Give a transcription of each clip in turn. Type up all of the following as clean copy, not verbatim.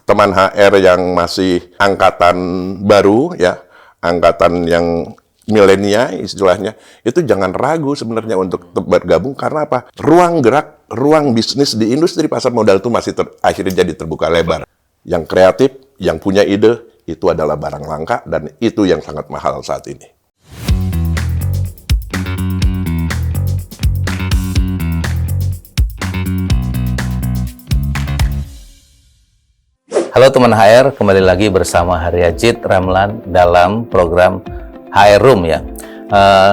teman HR yang masih angkatan baru ya, angkatan yang milenial istilahnya, itu jangan ragu sebenarnya untuk bergabung. Karena apa? Ruang gerak, ruang bisnis di industri pasar modal itu masih akhirnya jadi terbuka lebar. Yang kreatif, yang punya ide, itu adalah barang langka dan itu yang sangat mahal saat ini. Halo teman HR, kembali lagi bersama Haryajit Ramlan dalam program HR Room ya.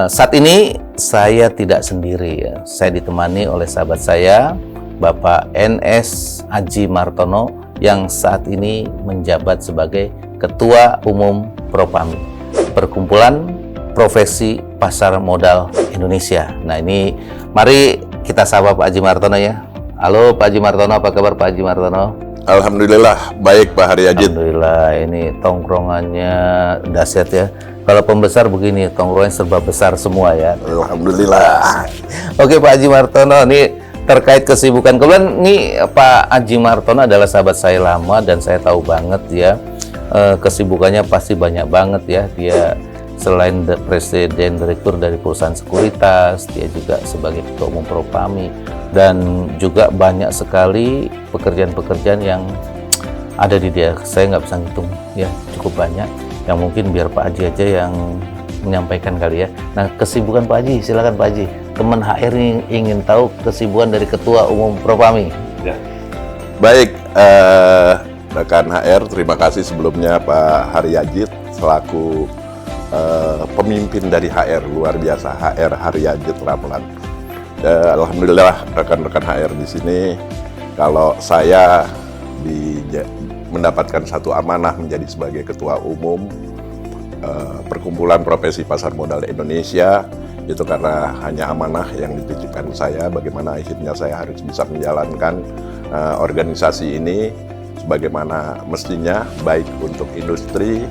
Saat ini saya tidak sendiri ya. Saya ditemani oleh sahabat saya, Bapak NS Aji Martono yang saat ini menjabat sebagai Ketua Umum Propami, Perkumpulan Profesi Pasar Modal Indonesia. Nah ini, mari kita sapa Pak Aji Martono ya. Halo Pak Aji Martono, apa kabar Pak Aji Martono? Alhamdulillah, baik Pak Haryajit. Alhamdulillah, ini tongkrongannya dahsyat ya. Kalau pembesar begini, tongkrongannya serba besar semua ya. Alhamdulillah. Oke Pak Aji Martono, ini terkait kesibukan. Kebetulan ini Pak Aji Martono adalah sahabat saya lama dan saya tahu banget ya, kesibukannya pasti banyak banget ya. Dia selain presiden direktur dari perusahaan sekuritas, dia juga sebagai ketua umum Propami, dan juga banyak sekali pekerjaan-pekerjaan yang ada di dia. Saya nggak bisa ngitung ya, cukup banyak. Yang mungkin biar Pak Aji aja yang menyampaikan kali ya. Nah, kesibukan Pak Aji, silakan Pak Aji. Teman HR ingin tahu kesibukan dari Ketua Umum Propami. Ya. Baik, rekan HR, terima kasih sebelumnya Pak Haryajit selaku pemimpin dari HR, luar biasa, HR Haryajit Ramlan. Alhamdulillah rekan-rekan HR di sini, kalau saya mendapatkan satu amanah menjadi sebagai Ketua Umum Perkumpulan Profesi Pasar Modal Indonesia, itu karena hanya amanah yang dititipkan saya, bagaimana akhirnya saya harus bisa menjalankan organisasi ini sebagaimana mestinya, baik untuk industri,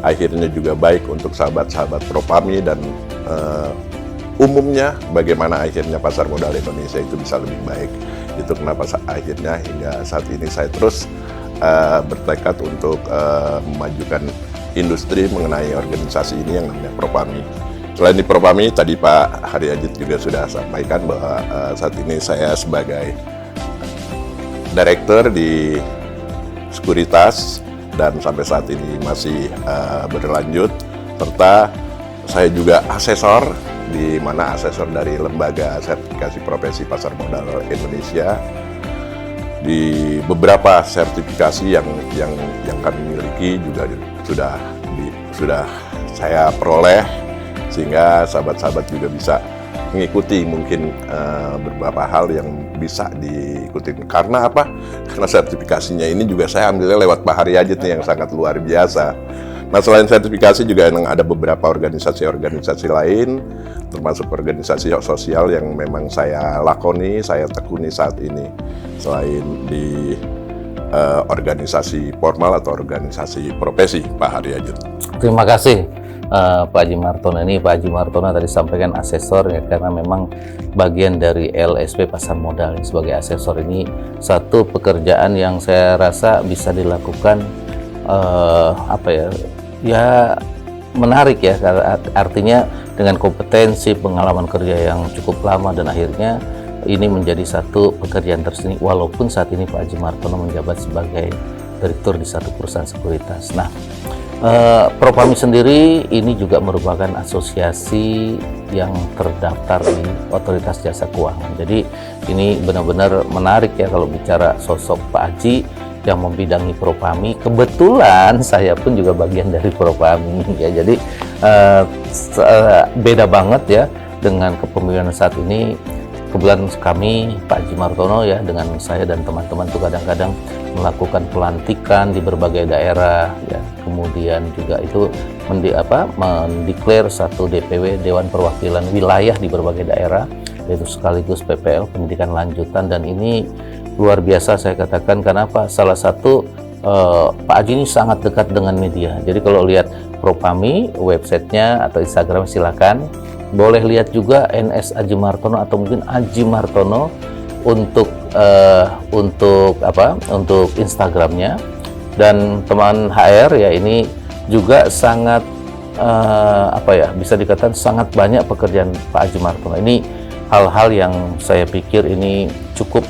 akhirnya juga baik untuk sahabat-sahabat Propami, dan umumnya bagaimana akhirnya pasar modal Indonesia itu bisa lebih baik. Itu kenapa akhirnya hingga saat ini saya terus bertekad untuk memajukan industri mengenai organisasi ini yang namanya Propami. Selain di Propami, tadi Pak Haryajit juga sudah sampaikan bahwa saat ini saya sebagai direktur di sekuritas dan sampai saat ini masih berlanjut, serta saya juga asesor, di mana asesor dari Lembaga Sertifikasi Profesi Pasar Modal Indonesia. Di beberapa sertifikasi yang kami miliki juga sudah saya peroleh, sehingga sahabat-sahabat juga bisa mengikuti mungkin beberapa hal yang bisa diikuti. Karena apa? Karena sertifikasinya ini juga saya ambilnya lewat Pak Haryajit nih, yang sangat luar biasa. Nah, selain sertifikasi juga memang ada beberapa organisasi-organisasi lain, termasuk organisasi sosial yang memang saya lakoni, saya tekuni saat ini. Selain di organisasi formal atau organisasi profesi, Pak Haryajit. Terima kasih Pak Aji Martono. Ini Pak Aji Martono tadi sampaikan asesor ya, karena memang bagian dari LSP Pasar Modal. Sebagai asesor ini satu pekerjaan yang saya rasa bisa dilakukan ya menarik ya, artinya dengan kompetensi pengalaman kerja yang cukup lama, dan akhirnya ini menjadi satu pekerjaan tersendiri, walaupun saat ini Pak Aji Martono menjabat sebagai direktur di satu perusahaan sekuritas. Nah, Propami sendiri ini juga merupakan asosiasi yang terdaftar di Otoritas Jasa Keuangan. Jadi ini benar-benar menarik ya kalau bicara sosok Pak Aji yang membidangi Propami. Kebetulan saya pun juga bagian dari Propami ya. Jadi beda banget ya dengan kepemimpinan saat ini. Kebetulan kami Pak Aji Martono ya, dengan saya dan teman-teman tuh kadang-kadang melakukan pelantikan di berbagai daerah ya. Kemudian juga itu mendeklar satu DPW, Dewan Perwakilan Wilayah, di berbagai daerah, yaitu sekaligus PPL, pendidikan lanjutan. Dan ini luar biasa saya katakan, karena apa? Salah satu Pak Aji ini sangat dekat dengan media. Jadi kalau lihat Propami, websitenya atau Instagram, silakan boleh lihat juga NS Aji Martono atau mungkin Aji Martono untuk Instagramnya. Dan teman HR ya ini juga sangat bisa dikatakan sangat banyak pekerjaan Pak Aji Martono. Ini hal-hal yang saya pikir ini cukup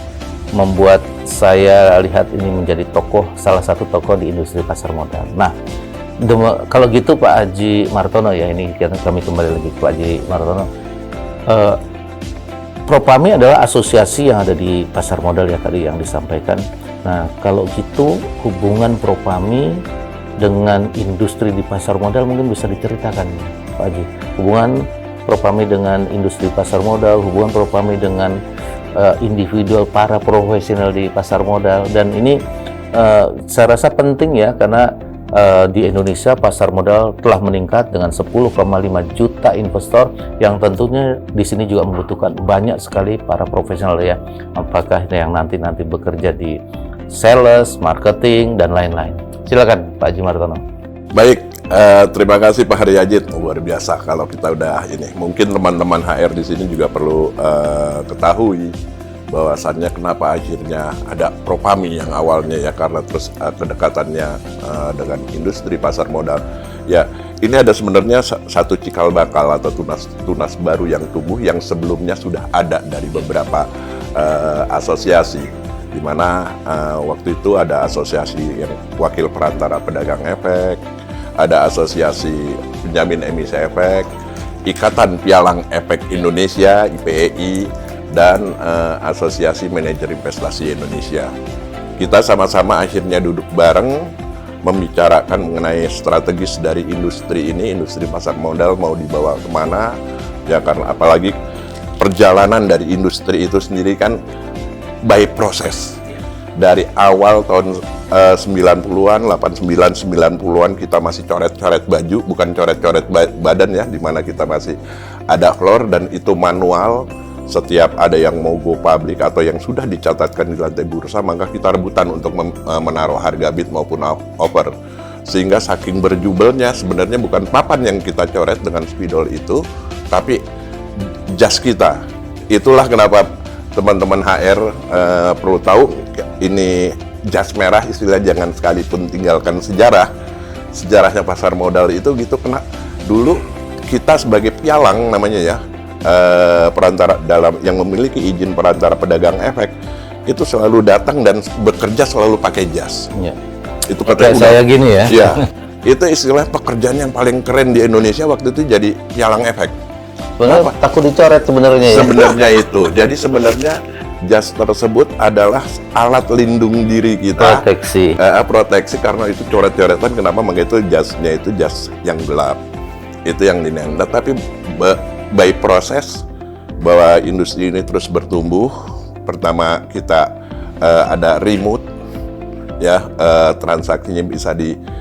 membuat saya lihat ini menjadi salah satu tokoh di industri pasar modal. Nah, kalau gitu Pak Aji Martono ya, ini kami kembali lagi ke Pak Aji Martono. Propami adalah asosiasi yang ada di pasar modal ya tadi yang disampaikan. Nah, kalau gitu hubungan Propami dengan industri di pasar modal mungkin bisa diceritakan Pak Aji. Hubungan Propami dengan industri pasar modal, hubungan Propami dengan individual para profesional di pasar modal, dan ini saya rasa penting ya karena di Indonesia pasar modal telah meningkat dengan 10,5 juta investor yang tentunya di sini juga membutuhkan banyak sekali para profesional ya. Apakah yang nanti bekerja di sales, marketing dan lain-lain. Silakan Pak Aji Martono. Baik, terima kasih Pak Haryadit. Luar biasa kalau kita udah ini. Mungkin teman-teman HR di sini juga perlu ketahui bahwasannya kenapa akhirnya ada Propami yang awalnya ya karena terus kedekatannya dengan industri pasar modal. Ya, ini ada sebenarnya satu cikal bakal atau tunas baru yang tumbuh yang sebelumnya sudah ada dari beberapa asosiasi. Di mana waktu itu ada asosiasi yang wakil perantara pedagang efek, ada asosiasi penjamin emisi efek, Ikatan Pialang Efek Indonesia (IPEI), dan asosiasi manajer investasi Indonesia. Kita sama-sama akhirnya duduk bareng membicarakan mengenai strategis dari industri ini, industri pasar modal mau dibawa kemana ya, karena apalagi perjalanan dari industri itu sendiri kan by proses. Dari awal tahun 90-an, 89, 90-an kita masih coret-coret baju, bukan coret-coret badan ya, dimana kita masih ada floor dan itu manual. Setiap ada yang mau go public atau yang sudah dicatatkan di lantai bursa, maka kita rebutan untuk menaruh harga bid maupun offer. Sehingga saking berjubelnya sebenarnya bukan papan yang kita coret dengan spidol itu, tapi jas kita. Itulah kenapa teman-teman HR perlu tahu ini jas merah, istilah jangan sekalipun tinggalkan sejarahnya pasar modal itu gitu. Kena dulu kita sebagai pialang namanya ya, perantara dalam yang memiliki izin perantara pedagang efek itu selalu datang dan bekerja selalu pakai jas ya. Itu katanya saya gini ya, ya itu istilah pekerjaan yang paling keren di Indonesia waktu itu jadi pialang efek. Sebenarnya takut dicoret sebenarnya ya. Sebenarnya itu. Jadi sebenarnya jas tersebut adalah alat lindung diri kita. Proteksi karena itu coret-coretan. Kenapa? Makanya itu jasnya itu jas yang gelap. Itu yang dinenda. Tapi by proses bahwa industri ini terus bertumbuh. Pertama kita ada remote ya, transaksinya bisa dilakukan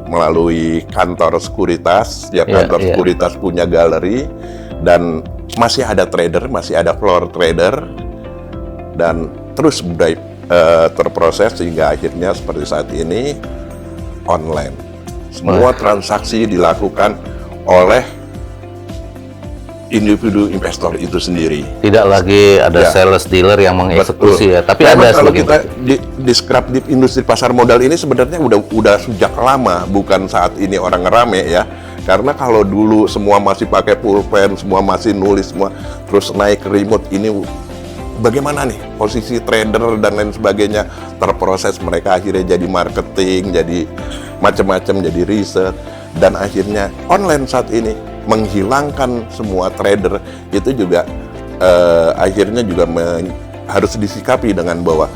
melalui kantor sekuritas ya, kantor sekuritas punya galeri dan masih ada trader, masih ada floor trader dan terus mulai terproses sehingga akhirnya seperti saat ini online. Semua transaksi dilakukan oleh individu investor itu sendiri. Tidak lagi ada sales dealer yang mengeksekusi ya, tapi ada kalau kita describe di industri pasar modal ini sebenarnya udah sejak lama, bukan saat ini orang rame ya. Karena kalau dulu semua masih pakai pulpen, semua masih nulis, semua terus naik remote, ini bagaimana nih posisi trader dan lain sebagainya terproses, mereka akhirnya jadi marketing, jadi macam-macam, jadi riset dan akhirnya online saat ini menghilangkan semua trader itu juga akhirnya juga harus disikapi dengan bahwa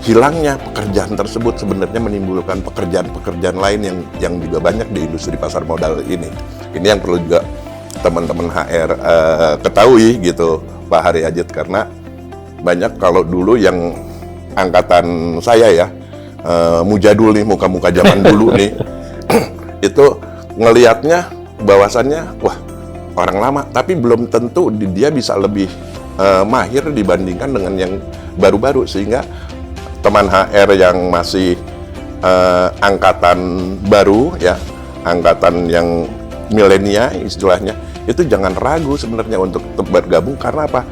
hilangnya pekerjaan tersebut sebenarnya menimbulkan pekerjaan-pekerjaan lain yang juga banyak di industri pasar modal ini. Ini yang perlu juga teman-teman HR ketahui gitu Pak Haryadit, karena banyak kalau dulu yang angkatan saya ya, mujadul nih, muka-muka zaman dulu nih itu ngelihatnya bahwasannya wah orang lama, tapi belum tentu dia bisa lebih mahir dibandingkan dengan yang baru-baru, sehingga teman HR yang masih angkatan baru ya, angkatan yang milenial istilahnya, itu jangan ragu sebenarnya untuk bergabung. Karena apa?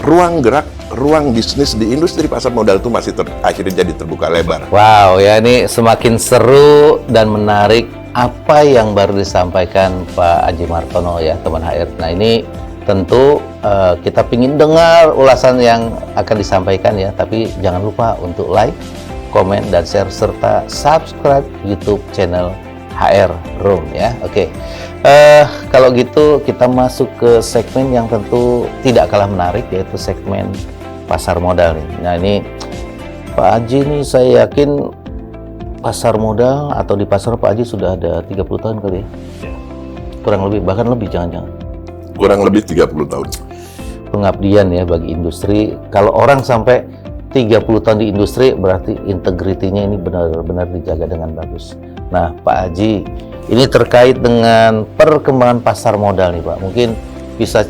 ruang gerak, ruang bisnis di industri pasar modal itu masih akhirnya jadi terbuka lebar. Wow, ya ini semakin seru dan menarik apa yang baru disampaikan Pak Aji Martono ya, teman HR. Nah ini tentu kita ingin dengar ulasan yang akan disampaikan ya, tapi jangan lupa untuk like, komen, dan share, serta subscribe YouTube channel HR Room ya. Oke. Kalau gitu kita masuk ke segmen yang tentu tidak kalah menarik, yaitu segmen pasar modal nih. Nah ini Pak Aji nih, saya yakin pasar modal atau di pasar Pak Aji sudah ada 30 tahun kali ya? Kurang lebih, bahkan lebih jangan-jangan. Kurang lebih 30 tahun. Pengabdian ya bagi industri. Kalau orang sampai 30 tahun di industri, berarti integritinya ini benar-benar dijaga dengan bagus. Nah Pak Aji, ini terkait dengan perkembangan pasar modal nih Pak. Mungkin bisa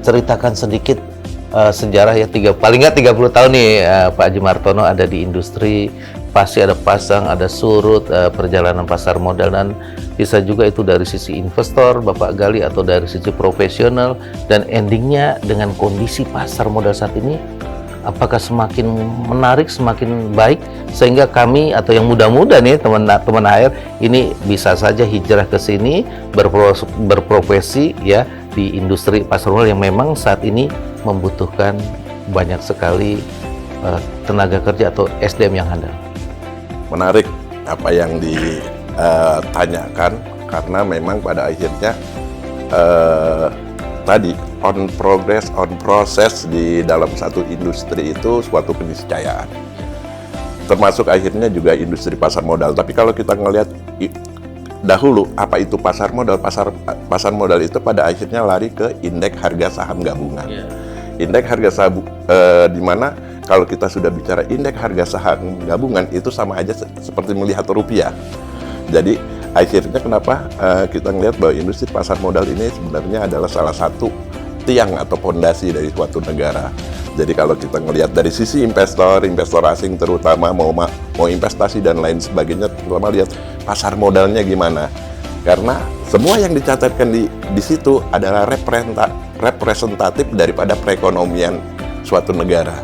ceritakan sedikit sejarah ya, paling nggak 30 tahun nih Pak Aji Martono ada di industri. Pasti ada pasang, ada surut perjalanan pasar modal, dan bisa juga itu dari sisi investor Bapak gali atau dari sisi profesional, dan endingnya dengan kondisi pasar modal saat ini apakah semakin menarik, semakin baik, sehingga kami atau yang muda-muda nih teman-teman HR ini bisa saja hijrah ke sini berprofesi ya di industri pasar modal yang memang saat ini membutuhkan banyak sekali tenaga kerja atau SDM yang handal. Menarik apa yang ditanyakan, karena memang pada akhirnya tadi on progress, on process di dalam satu industri itu suatu keniscayaan. Termasuk akhirnya juga industri pasar modal. Tapi kalau kita ngelihat dahulu apa itu pasar modal? Pasar modal itu pada akhirnya lari ke indeks harga saham gabungan. Indeks harga saham di mana kalau kita sudah bicara indeks harga saham gabungan itu sama aja seperti melihat rupiah. Jadi akhirnya kenapa kita melihat bahwa industri pasar modal ini sebenarnya adalah salah satu tiang atau fondasi dari suatu negara. Jadi kalau kita ngelihat dari sisi investor asing terutama mau investasi dan lain sebagainya, terutama lihat pasar modalnya gimana. Karena semua yang dicatatkan di situ adalah representatif daripada perekonomian suatu negara.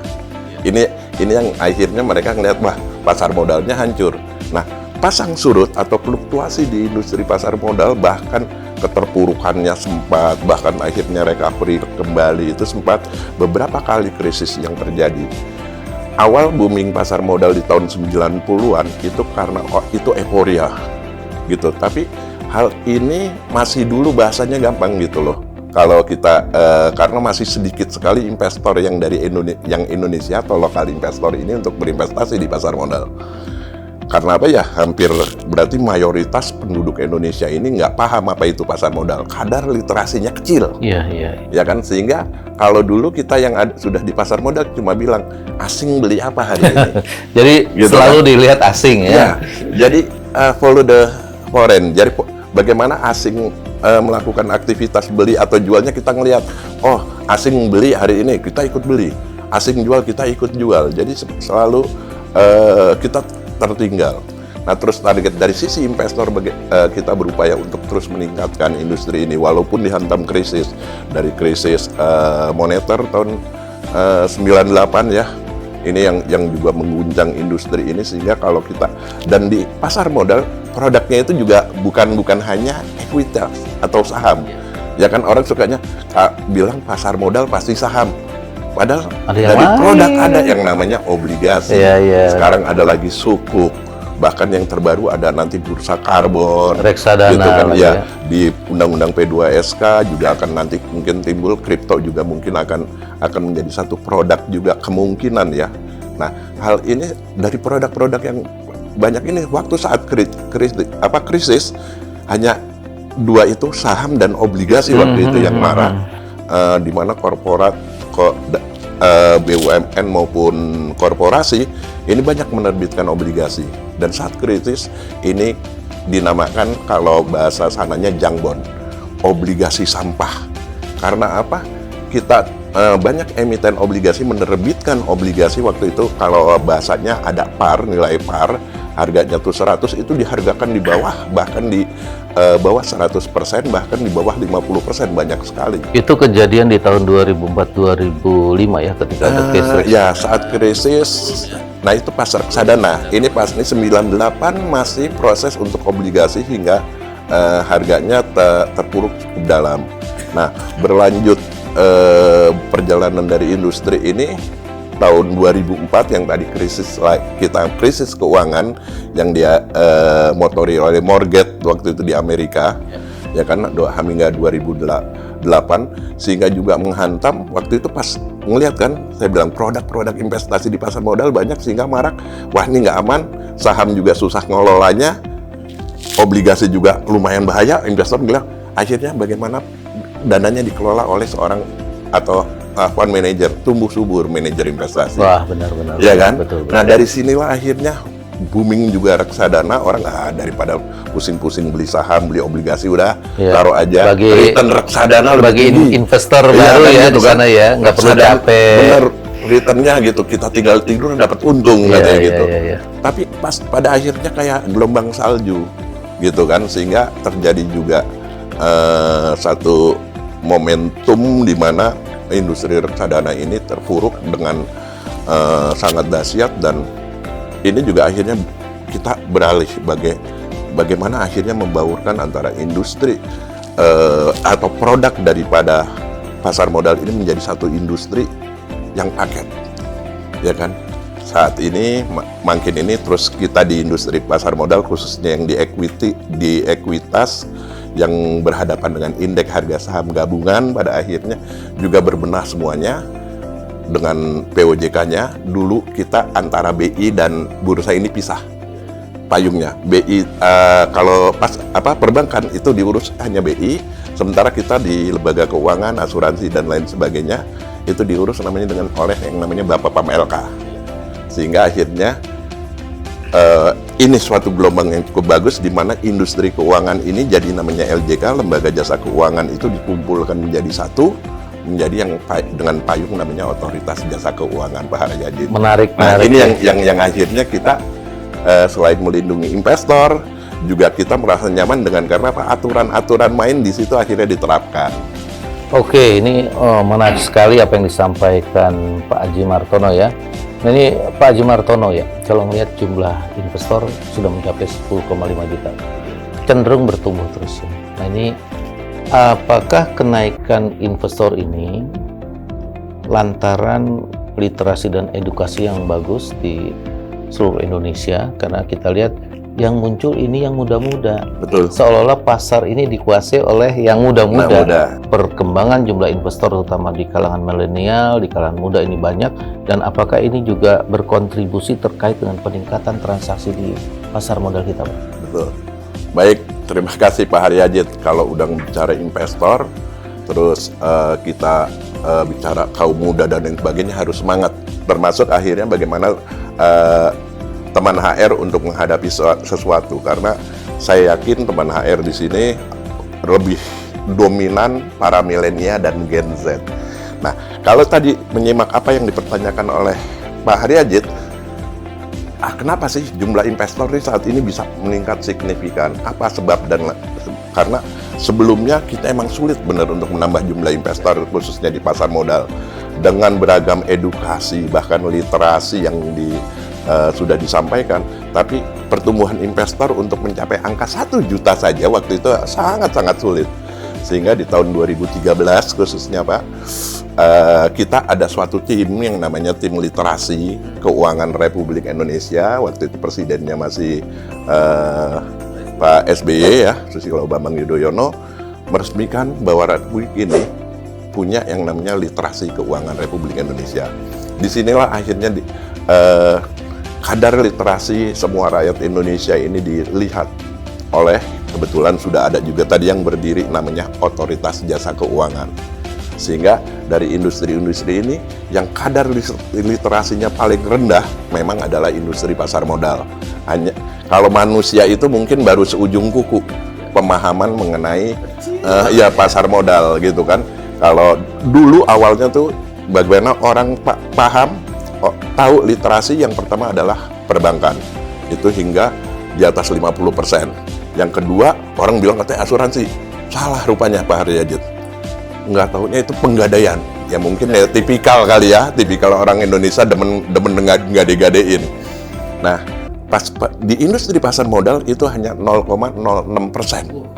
Ini yang akhirnya mereka ngelihat, wah pasar modalnya hancur. Nah, pasang surut atau fluktuasi di industri pasar modal, bahkan keterpurukannya sempat, bahkan akhirnya recovery kembali itu sempat beberapa kali krisis yang terjadi. Awal booming pasar modal di tahun 90-an itu karena itu euforia gitu. Tapi hal ini masih dulu bahasanya gampang gitu loh. Kalau kita karena masih sedikit sekali investor yang dari Indonesia atau lokal investor ini untuk berinvestasi di pasar modal. Karena apa ya, hampir berarti mayoritas penduduk Indonesia ini nggak paham apa itu pasar modal, kadar literasinya kecil. Iya. Ya kan, sehingga kalau dulu kita yang sudah di pasar modal cuma bilang asing beli apa hari ini. Jadi gitu selalu kan? Dilihat asing ya. Jadi follow the foreign. Jadi bagaimana asing melakukan aktivitas beli atau jualnya, kita ngelihat, oh asing beli hari ini kita ikut beli, asing jual kita ikut jual. Jadi selalu kita tertinggal. Nah, terus target dari sisi investor kita berupaya untuk terus meningkatkan industri ini walaupun dihantam krisis, dari krisis moneter tahun 98 ya. Ini yang juga mengguncang industri ini, sehingga kalau kita dan di pasar modal produknya itu juga bukan hanya ekuitas atau saham. Ya kan, orang sukanya bilang pasar modal pasti saham. Padahal dari produk ada yang namanya obligasi. Sekarang ada lagi sukuk. Bahkan yang terbaru ada nanti bursa karbon. Reksadana gitu kan, ya. Di Undang-Undang P2SK juga akan nanti mungkin timbul, kripto juga mungkin akan menjadi satu produk juga kemungkinan ya. Nah, hal ini dari produk-produk yang banyak ini waktu saat krisis hanya dua itu, saham dan obligasi waktu itu yang marah. Di mana korporat BUMN maupun korporasi ini banyak menerbitkan obligasi, dan saat kritis ini dinamakan kalau bahasa sananya junk bond, obligasi sampah. Karena apa? Kita banyak emiten obligasi menerbitkan obligasi waktu itu, kalau bahasanya ada par, nilai par harganya tuh 100 itu dihargakan di bawah, bahkan di bawah 100%, bahkan di bawah 50%, banyak sekali. Itu kejadian di tahun 2004-2005 ya, ketika ada krisis. Ya, saat krisis. Nah, itu pasar reksadana. Ini pas ini 98 masih proses untuk obligasi hingga harganya terpuruk cukup dalam. Nah, berlanjut perjalanan dari industri ini tahun 2004 yang tadi kita krisis keuangan yang dia motori oleh mortgage waktu itu di Amerika, ya kan, hingga 2008, sehingga juga menghantam waktu itu pas ngelihat kan, saya bilang produk-produk investasi di pasar modal banyak sehingga marak, wah ini nggak aman, saham juga susah ngelolanya, obligasi juga lumayan bahaya, investor bilang akhirnya bagaimana dananya dikelola oleh seorang atau fund manager, tumbuh subur manajer investasi. Wah, benar-benar. Ya kan? Betul. Nah, dari sinilah akhirnya booming juga reksadana. Orang daripada pusing-pusing beli saham, beli obligasi, udah taruh aja. Return reksadana bagi investor baru kan, ya gitu di sana kan? ya, nggak perlu capek. Bener, returnnya gitu, kita tinggal tidur dapat untung katanya gitu. Iya. Tapi pas pada akhirnya kayak gelombang salju gitu kan, sehingga terjadi juga satu momentum di mana industri reksadana ini terpuruk dengan sangat dahsyat, dan ini juga akhirnya kita beralih bagaimana akhirnya membaurkan antara industri atau produk daripada pasar modal ini menjadi satu industri yang paket, ya kan? Saat ini makin ini terus kita di industri pasar modal khususnya yang di equity, di ekuitas yang berhadapan dengan indeks harga saham gabungan, pada akhirnya juga berbenah semuanya dengan POJK-nya. Dulu kita antara BI dan bursa ini pisah payungnya. BI kalau pas perbankan itu diurus hanya BI, sementara kita di lembaga keuangan, asuransi dan lain sebagainya itu diurus oleh yang namanya Bapak Pam LK. Sehingga akhirnya ini suatu gelombang yang cukup bagus di mana industri keuangan ini jadi namanya LJK, Lembaga Jasa Keuangan, itu dikumpulkan menjadi satu, menjadi yang dengan payung namanya Otoritas Jasa Keuangan Pak Haryadin. Menarik. Ini yang akhirnya kita selain melindungi investor, juga kita merasa nyaman dengan karena aturan-aturan main di situ akhirnya diterapkan. Oke, ini menarik sekali apa yang disampaikan Pak Aji Martono ya. Nah, ini Pak Aji Martono ya, kalau melihat jumlah investor sudah mencapai 10,5 juta, cenderung bertumbuh terus ya. Nah, ini apakah kenaikan investor ini lantaran literasi dan edukasi yang bagus di seluruh Indonesia? Karena kita lihat yang muncul ini yang muda-muda. Betul. Seolah-olah pasar ini dikuasai oleh yang muda-muda. Perkembangan jumlah investor terutama di kalangan milenial, di kalangan muda ini banyak, dan apakah ini juga berkontribusi terkait dengan peningkatan transaksi di pasar modal kita, Pak? Betul. Baik, terima kasih Pak Haryadin. Kalau udah bicara investor, terus kita bicara kaum muda dan lain sebagainya harus semangat. Termasuk akhirnya bagaimana teman HR untuk menghadapi sesuatu, karena saya yakin teman HR di sini lebih dominan para milenial dan Gen Z. Nah, kalau tadi menyimak apa yang dipertanyakan oleh Pak Haryadin, kenapa sih jumlah investor ini saat ini bisa meningkat signifikan? Apa sebab? Dan karena sebelumnya kita emang sulit benar untuk menambah jumlah investor khususnya di pasar modal dengan beragam edukasi bahkan literasi yang sudah disampaikan, tapi pertumbuhan investor untuk mencapai angka 1 juta saja waktu itu sangat-sangat sulit. Sehingga di tahun 2013 khususnya Pak, kita ada suatu tim yang namanya tim literasi keuangan Republik Indonesia. Waktu itu presidennya masih Pak SBY ya, Susilo Bambang Yudhoyono, meresmikan bahwa Republik ini punya yang namanya literasi keuangan Republik Indonesia. Disinilah akhirnya kadar literasi semua rakyat Indonesia ini dilihat oleh, kebetulan sudah ada juga tadi yang berdiri namanya Otoritas Jasa Keuangan. Sehingga dari industri-industri ini yang kadar literasinya paling rendah memang adalah industri pasar modal. Hanya kalau manusia itu mungkin baru seujung kuku pemahaman mengenai pasar modal gitu kan. Kalau dulu awalnya tuh bagaimana orang tahu literasi, yang pertama adalah perbankan. itu hingga di atas 50%. Yang kedua, orang bilang katanya asuransi. Salah rupanya Pak Haryadit. Nggak tahunya itu penggadaian. Ya mungkin ya tipikal kali ya, tipikal orang Indonesia demen ngade-gadein. Nah, di industri pasar modal itu hanya 0,06%.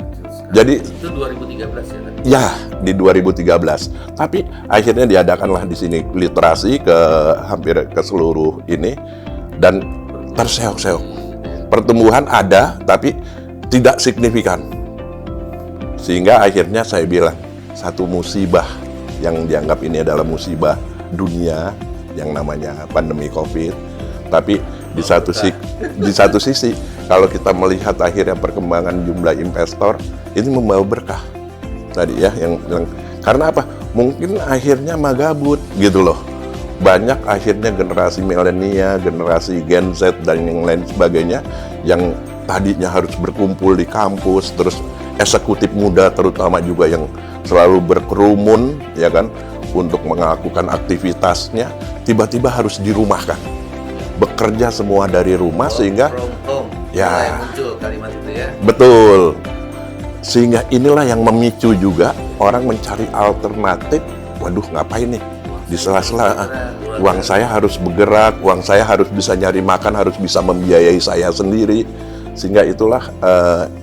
Jadi itu 2013 ya kan? Ya, di 2013. Tapi akhirnya diadakanlah di sini literasi ke hampir ke seluruh ini dan terseok-seok. Pertumbuhan ada, tapi tidak signifikan. Sehingga akhirnya saya bilang satu musibah yang dianggap ini adalah musibah dunia yang namanya pandemi COVID. Tapi di satu sisi kalau kita melihat akhirnya perkembangan jumlah investor ini membawa berkah tadi ya yang karena apa? Mungkin akhirnya magabut gitu loh. Banyak akhirnya generasi milenial, generasi Gen Z dan yang lain sebagainya yang tadinya harus berkumpul di kampus, terus eksekutif muda terutama juga yang selalu berkerumun ya kan untuk melakukan aktivitasnya tiba-tiba harus dirumahkan. Bekerja semua dari rumah sehingga ya muncul kalimat itu ya. Betul. Sehingga inilah yang memicu juga orang mencari alternatif. Waduh, ngapain nih? Di sela-sela uang saya harus bergerak, uang saya harus bisa nyari makan, harus bisa membiayai saya sendiri. Sehingga itulah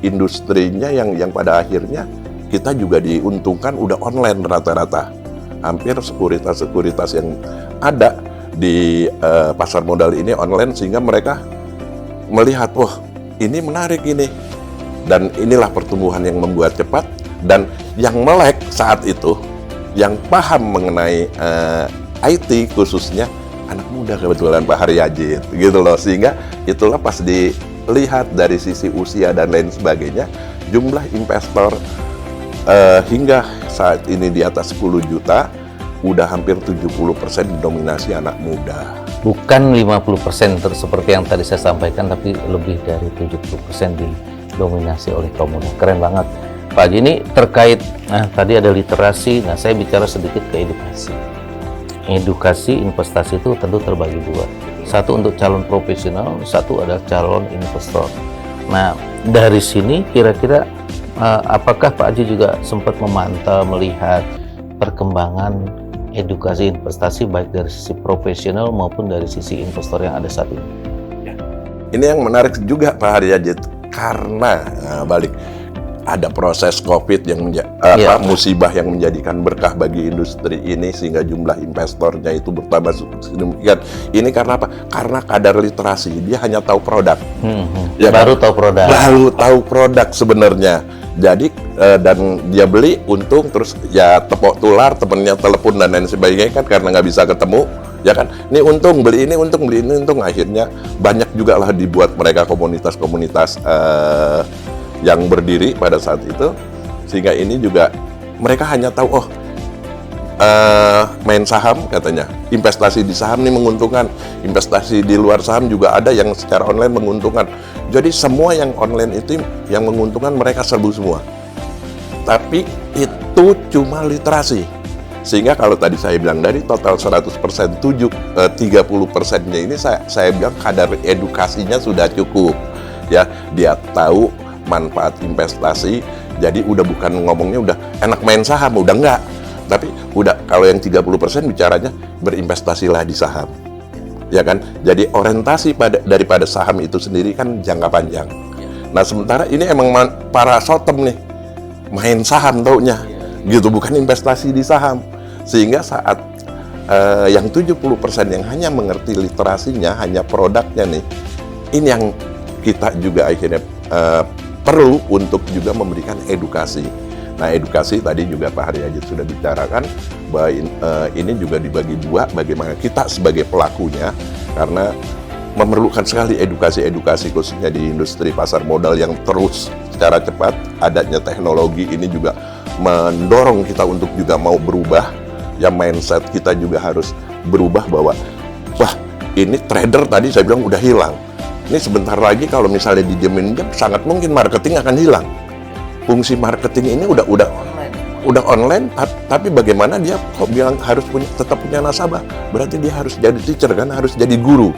industrinya yang pada akhirnya kita juga diuntungkan udah online rata-rata. Hampir sekuritas-sekuritas yang ada di pasar modal ini online sehingga mereka melihat, wah ini menarik ini. Dan inilah pertumbuhan yang membuat cepat dan yang melek saat itu, yang paham mengenai IT khususnya anak muda kebetulan Pak Haryadit gitu loh. Sehingga itulah pas dilihat dari sisi usia dan lain sebagainya, jumlah investor hingga saat ini di atas 10 juta, udah hampir 70% didominasi anak muda. Bukan 50% seperti yang tadi saya sampaikan, tapi lebih dari 70% didominasi oleh kaum muda. Keren banget. Pak Haji, ini terkait, tadi ada literasi, saya bicara sedikit ke edukasi. Edukasi investasi itu tentu terbagi dua. Satu untuk calon profesional, satu adalah calon investor. Nah, dari sini kira-kira apakah Pak Haji juga sempat memantau, melihat perkembangan edukasi investasi baik dari sisi profesional maupun dari sisi investor yang ada saat ini? Ini yang menarik juga Pak Haryadit, karena balik ada proses COVID yang musibah yang menjadikan berkah bagi industri ini sehingga jumlah investornya itu bertambah sedemikian. Ini karena apa? Karena kadar literasi, dia hanya tahu produk. Ya baru tahu produk. Baru tahu produk sebenarnya. Jadi dan dia beli untung, terus ya tepok tular, temennya telepon dan lain sebagainya kan karena nggak bisa ketemu. Ya kan, ini untung, beli ini untung, beli ini untung. Akhirnya banyak juga lah dibuat mereka komunitas-komunitas yang berdiri pada saat itu, sehingga ini juga mereka hanya tahu main saham katanya, investasi di saham ini menguntungkan, investasi di luar saham juga ada yang secara online menguntungkan. Jadi semua yang online itu yang menguntungkan mereka serbu semua. Tapi itu cuma literasi. Sehingga kalau tadi saya bilang dari total 100%, 30%-nya ini saya bilang kadar edukasinya sudah cukup. Ya, dia tahu manfaat investasi, jadi udah bukan ngomongnya udah enak main saham, udah enggak. Tapi udah kalau yang 30% bicaranya berinvestasilah di saham. Ya kan? Jadi orientasi daripada saham itu sendiri kan jangka panjang. Nah, sementara ini emang para short-term nih, main saham taunya. Gitu, bukan investasi di saham. Sehingga saat yang 70% yang hanya mengerti literasinya, hanya produknya nih, ini yang kita juga akhirnya perlu untuk juga memberikan edukasi. Nah, edukasi tadi juga Pak Haryadit sudah bicarakan bahwa ini juga dibagi dua, bagaimana kita sebagai pelakunya, karena memerlukan sekali edukasi-edukasi khususnya di industri pasar modal yang terus secara cepat, adanya teknologi ini juga mendorong kita untuk juga mau berubah. Ya, mindset kita juga harus berubah bahwa wah, ini trader tadi saya bilang udah hilang. Ini sebentar lagi kalau misalnya didiemin sangat mungkin marketing akan hilang. Fungsi marketing ini udah online, tapi bagaimana dia kok bilang harus tetap punya nasabah? Berarti dia harus jadi teacher kan, harus jadi guru.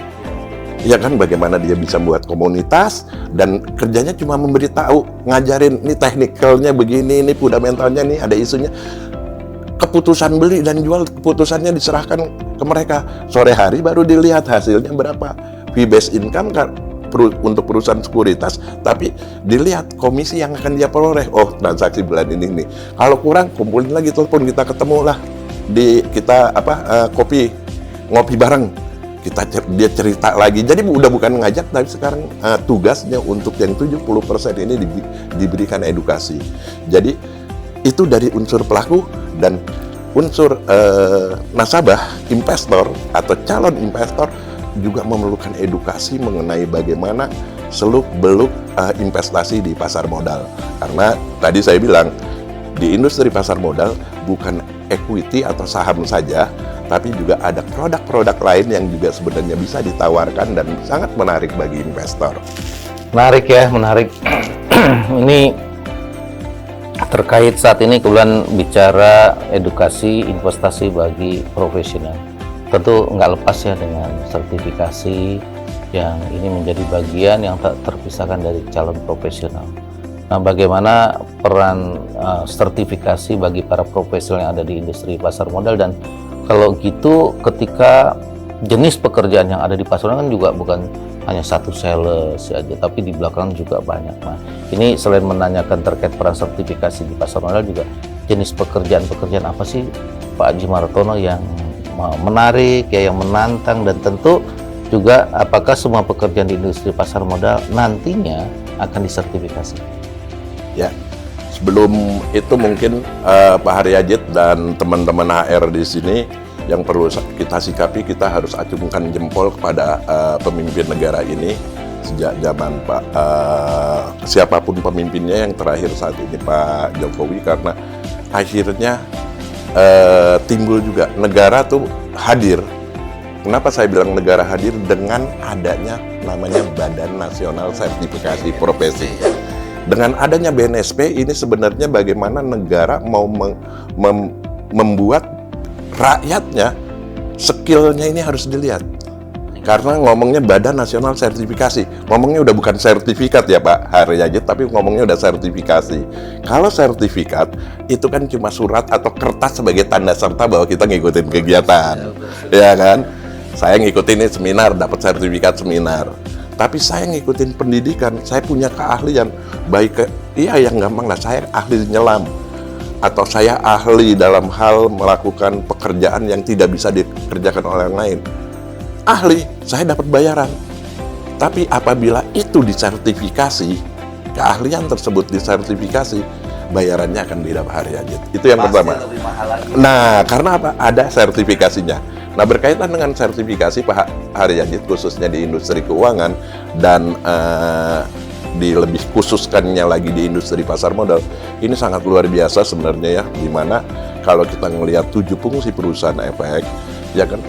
ya kan, bagaimana dia bisa membuat komunitas dan kerjanya cuma memberitahu, ngajarin ini teknikalnya begini, ini fundamentalnya, nih ada isunya. Keputusan beli dan jual, keputusannya diserahkan ke mereka. Sore hari baru dilihat hasilnya berapa. Fee based income kan untuk perusahaan sekuritas, tapi dilihat komisi yang akan dia peroleh. Oh, transaksi bulan ini nih. Kalau kurang, kumpulin lagi, telepon, kita ketemu lah di kita ngopi bareng. Dia cerita lagi. Jadi udah bukan ngajak, tapi sekarang tugasnya untuk yang 70% ini diberikan edukasi. Jadi itu dari unsur pelaku dan unsur nasabah, investor atau calon investor juga memerlukan edukasi mengenai bagaimana seluk-beluk investasi di pasar modal. Karena tadi saya bilang, di industri pasar modal bukan equity atau saham saja, tapi juga ada produk-produk lain yang juga sebenarnya bisa ditawarkan dan sangat menarik bagi investor. Menarik ya, menarik. Ini terkait saat ini kebetulan bicara edukasi investasi bagi profesional. Tentu nggak lepas ya dengan sertifikasi yang ini menjadi bagian yang tak terpisahkan dari calon profesional. Nah, bagaimana peran sertifikasi bagi para profesional yang ada di industri pasar modal, dan kalau gitu ketika jenis pekerjaan yang ada di pasar modal kan juga bukan hanya satu sales saja, tapi di belakang juga banyak. Nah, ini selain menanyakan terkait peran sertifikasi di pasar modal, juga jenis pekerjaan-pekerjaan apa sih Pak Haji Martono yang menarik ya, yang menantang, dan tentu juga apakah semua pekerjaan di industri pasar modal nantinya akan disertifikasi? Ya, sebelum itu mungkin Pak Haryadit dan teman-teman HR di sini yang perlu kita sikapi, kita harus acungkan jempol kepada pemimpin negara ini sejak zaman siapapun pemimpinnya, yang terakhir saat ini Pak Jokowi, karena akhirnya timbul juga negara tuh hadir. Kenapa saya bilang negara hadir? Dengan adanya namanya Badan Nasional Sertifikasi Profesi. Dengan adanya BNSP ini sebenarnya bagaimana negara mau membuat rakyatnya skillnya ini harus dilihat. Karena ngomongnya Badan Nasional Sertifikasi, ngomongnya udah bukan sertifikat ya Pak Haryadit, tapi ngomongnya udah sertifikasi. Kalau sertifikat itu kan cuma surat atau kertas sebagai tanda serta bahwa kita ngikutin kegiatan, ya kan? Saya ngikutin ini seminar, dapat sertifikat seminar. Tapi saya ngikutin pendidikan, saya punya keahlian. Yang gampang lah, saya ahli nyelam. Atau saya ahli dalam hal melakukan pekerjaan yang tidak bisa dikerjakan oleh orang lain. Ahli, saya dapat bayaran. Tapi apabila itu disertifikasi, keahlian tersebut disertifikasi, bayarannya akan beda Pak Haryadit. Itu yang pertama. Nah, karena apa? Ada sertifikasinya. Nah, berkaitan dengan sertifikasi Pak Haryadit, khususnya di industri keuangan dan lebih khususkannya lagi di industri pasar modal, ini sangat luar biasa sebenarnya ya, dimana kalau kita ngelihat 7 fungsi perusahaan efek, ya kan,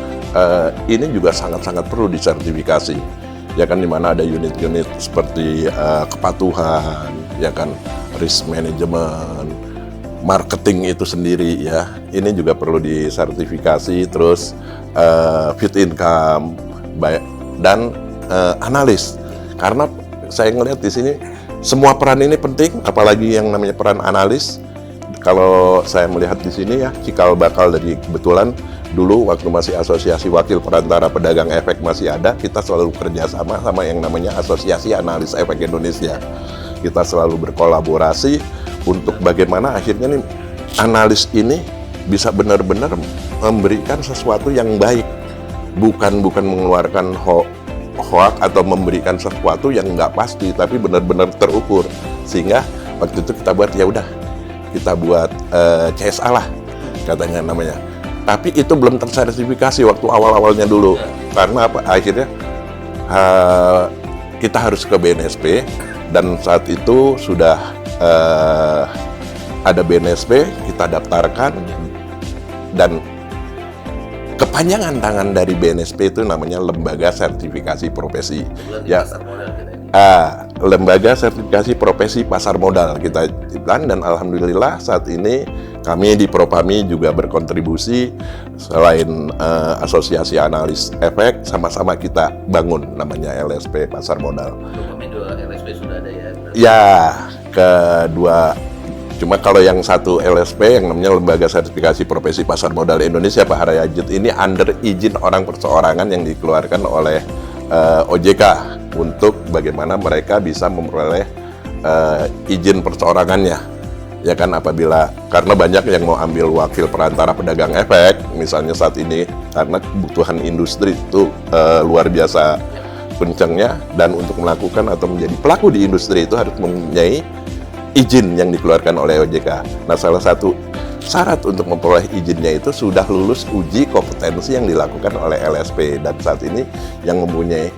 ini juga sangat-sangat perlu disertifikasi, ya kan, dimana ada unit-unit seperti kepatuhan, ya kan, risk management, marketing itu sendiri ya, ini juga perlu disertifikasi, terus fit income dan analis. Karena saya ngelihat di sini semua peran ini penting, apalagi yang namanya peran analis. Kalau saya melihat di sini ya, cikal bakal dari, kebetulan dulu waktu masih Asosiasi Wakil Perantara Pedagang Efek masih ada, kita selalu kerjasama sama yang namanya Asosiasi Analis Efek Indonesia. Kita selalu berkolaborasi untuk bagaimana akhirnya nih analis ini bisa benar-benar memberikan sesuatu yang baik, bukan mengeluarkan hoax atau memberikan sesuatu yang nggak pasti, tapi benar-benar terukur. Sehingga waktu itu kita buat, ya udah kita buat CSA lah katanya namanya. Tapi itu belum tersertifikasi waktu awal-awalnya dulu. Karena apa? Akhirnya kita harus ke BNSP, dan saat itu sudah ada BNSP, kita daftarkan, dan kepanjangan tangan dari BNSP itu namanya Lembaga Sertifikasi Profesi. Ya, Lembaga Sertifikasi Profesi Pasar Modal kita bilang, dan alhamdulillah saat ini kami di Propami juga berkontribusi selain asosiasi analis efek, sama-sama kita bangun namanya LSP Pasar Modal. Propami 2 LSP sudah ada ya? Ya, kedua. Cuma kalau yang satu LSP yang namanya Lembaga Sertifikasi Profesi Pasar Modal Indonesia, Pak Harayajit, ini under izin orang perseorangan yang dikeluarkan oleh OJK untuk bagaimana mereka bisa memperoleh izin perseorangannya. Ya kan, apabila karena banyak yang mau ambil wakil perantara pedagang efek misalnya saat ini karena kebutuhan industri itu luar biasa kencangnya, dan untuk melakukan atau menjadi pelaku di industri itu harus mempunyai izin yang dikeluarkan oleh OJK. Nah, salah satu syarat untuk memperoleh izinnya itu sudah lulus uji kompetensi yang dilakukan oleh LSP, dan saat ini yang mempunyai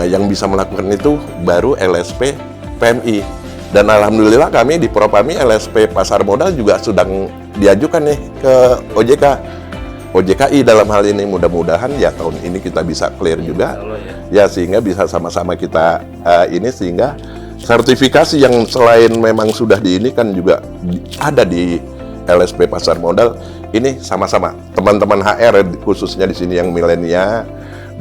yang bisa melakukan itu baru LSP PMI. Dan alhamdulillah kami di Propami LSP Pasar Modal juga sedang diajukan nih ke OJKI dalam hal ini. Mudah-mudahan ya tahun ini kita bisa clear juga ya, sehingga bisa sama-sama kita ini, sehingga sertifikasi yang selain memang sudah di ini kan juga ada di LSP Pasar Modal ini, sama-sama teman-teman HR khususnya di sini yang milenial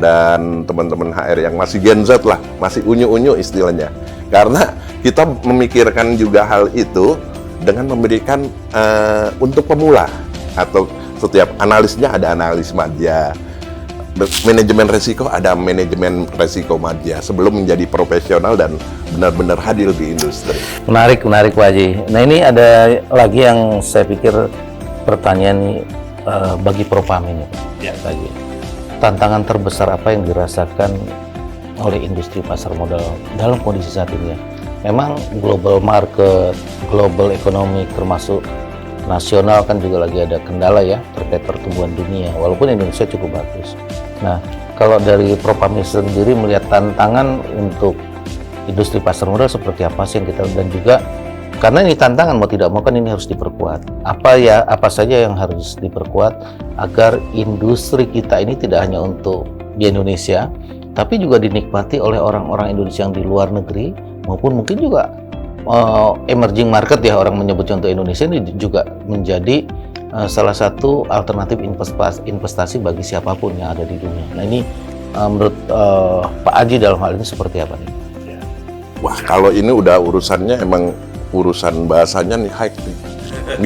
dan teman-teman HR yang masih Gen Z lah, masih unyu-unyu istilahnya. Karena kita memikirkan juga hal itu dengan memberikan untuk pemula, atau setiap analisnya ada analis madya, manajemen resiko ada manajemen resiko madya sebelum menjadi profesional dan benar-benar hadir di industri. Menarik Pak Haji. Nah, ini ada lagi yang saya pikir pertanyaan nih, bagi Propami ini, Pak Haji. Tantangan terbesar apa yang dirasakan oleh industri pasar modal dalam kondisi saat ini ya? Memang global market, global ekonomi termasuk nasional kan juga lagi ada kendala ya terkait pertumbuhan dunia, walaupun Indonesia cukup bagus. Nah, kalau dari Propami sendiri melihat tantangan untuk industri pasar modal seperti apa sih yang kita, dan juga karena ini tantangan mau tidak mau kan ini harus diperkuat. Apa saja yang harus diperkuat agar industri kita ini tidak hanya untuk di Indonesia, tapi juga dinikmati oleh orang-orang Indonesia yang di luar negeri, maupun mungkin juga emerging market ya orang menyebutnya, untuk Indonesia ini juga menjadi salah satu alternatif investasi bagi siapapun yang ada di dunia. Nah, ini menurut Pak Haji dalam hal ini seperti apa nih? Wah, kalau ini udah urusannya emang urusan bahasanya nih high nih,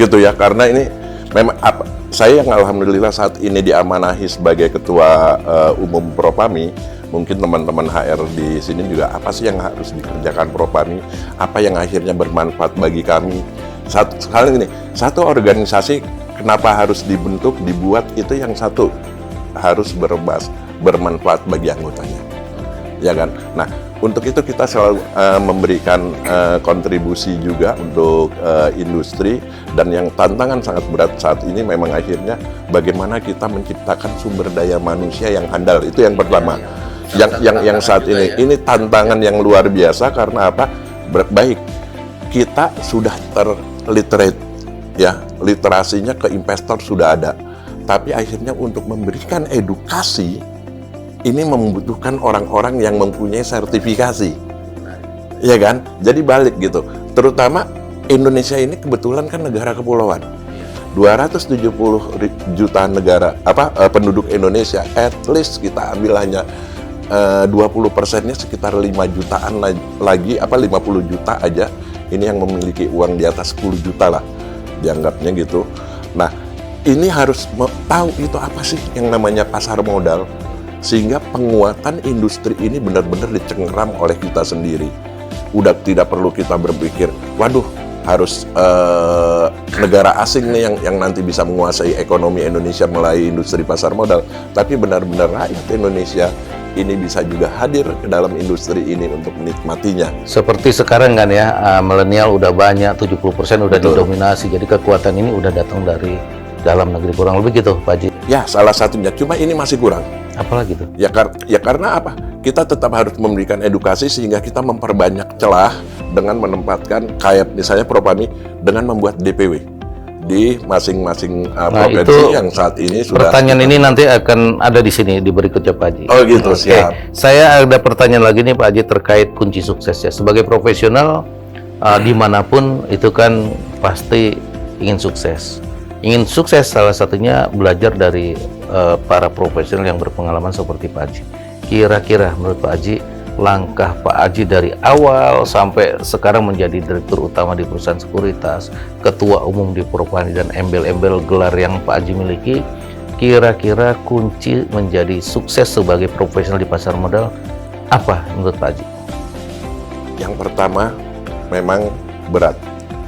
gitu ya, karena ini memang saya yang alhamdulillah saat ini diamanahi sebagai ketua umum Propami. Mungkin teman-teman HR di sini juga apa sih yang harus dikerjakan Propami, apa yang akhirnya bermanfaat bagi kami. Satu organisasi kenapa harus dibentuk, dibuat, itu yang satu harus bermanfaat bagi anggotanya, ya kan. Nah, untuk itu kita selalu memberikan kontribusi juga untuk industri, dan yang tantangan sangat berat saat ini memang akhirnya bagaimana kita menciptakan sumber daya manusia yang handal. Itu yang pertama. Yang saat ini tantangan yang luar biasa. Karena apa? Baik, kita sudah terliterate ya, literasinya ke investor sudah ada, tapi akhirnya untuk memberikan edukasi ini membutuhkan orang-orang yang mempunyai sertifikasi, ya kan? Jadi balik gitu. Terutama Indonesia ini kebetulan kan negara kepulauan. 270 juta penduduk Indonesia, at least kita ambil hanya 20%-nya sekitar 5 jutaan lagi, 50 juta aja ini yang memiliki uang di atas 10 juta lah dianggapnya gitu. Nah, ini harus tahu itu apa sih yang namanya pasar modal, sehingga penguatan industri ini benar-benar dicengkeram oleh kita sendiri. Udah tidak perlu kita berpikir, waduh harus negara asing nih yang nanti bisa menguasai ekonomi Indonesia melalui industri pasar modal, tapi benar-benar rakyat Indonesia ini bisa juga hadir ke dalam industri ini untuk menikmatinya. Seperti sekarang kan ya, milenial udah banyak, 70% udah didominasi, jadi kekuatan ini udah datang dari dalam negeri, kurang lebih gitu Pak Haji? Ya, salah satunya, cuma ini masih kurang. Apalagi tuh? Ya karena apa? Kita tetap harus memberikan edukasi sehingga kita memperbanyak celah dengan menempatkan, kayak misalnya Propami dengan membuat DPW di masing-masing provinsi yang saat ini sudah. Pertanyaan ini nanti akan ada di sini di berikutnya Pak Haji. Oh gitu, siap. Saya ada pertanyaan lagi nih Pak Haji terkait kunci suksesnya. Sebagai profesional dimanapun itu kan pasti ingin sukses. Ingin sukses salah satunya belajar dari para profesional yang berpengalaman seperti Pak Haji. Kira-kira menurut Pak Haji, langkah Pak Haji dari awal sampai sekarang menjadi direktur utama di perusahaan sekuritas, ketua umum di Propani, dan embel-embel gelar yang Pak Haji miliki, kira-kira kunci menjadi sukses sebagai profesional di pasar modal apa menurut Pak Haji? Yang pertama, memang berat.